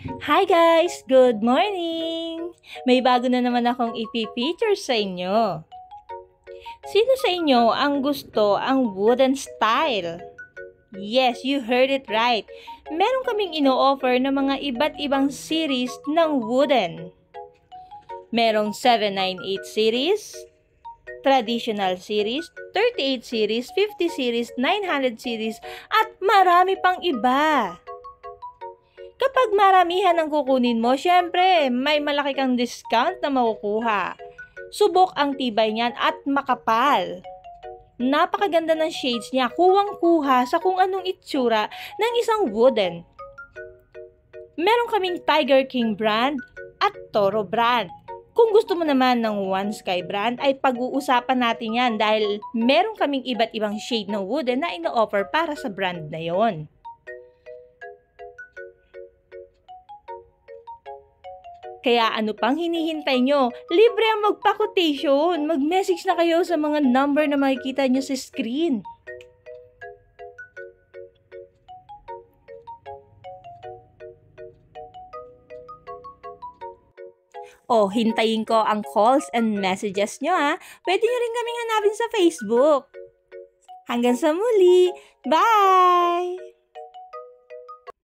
Hi guys! Good morning! May bago na naman akong ipipicture sa inyo. Sino sa inyo ang gusto ang wooden style? Yes, you heard it right. Meron kaming ino-offer na mga iba't ibang series ng wooden. Merong 798 series, traditional series, 38 series, 50 series, 900 series, at marami pang iba. Kapag maramihan ang kukunin mo, syempre, may malaki kang discount na makukuha. Subok ang tibay niyan at makapal. Napakaganda ng shades niya, kuwang-kuha sa kung anong itsura ng isang wooden. Meron kaming Tiger King brand at Toro brand. Kung gusto mo naman ng One Sky brand ay pag-uusapan natin yan dahil meron kaming iba't ibang shade ng wooden na ino-offer para sa brand na yon. Kaya ano pang hinihintay nyo? Libre ang magpa-quotation. Mag-message na kayo sa mga number na makikita nyo sa screen. O, hintayin ko ang calls and messages nyo ha. Pwede nyo rin kaming hanapin sa Facebook. Hanggang sa muli. Bye!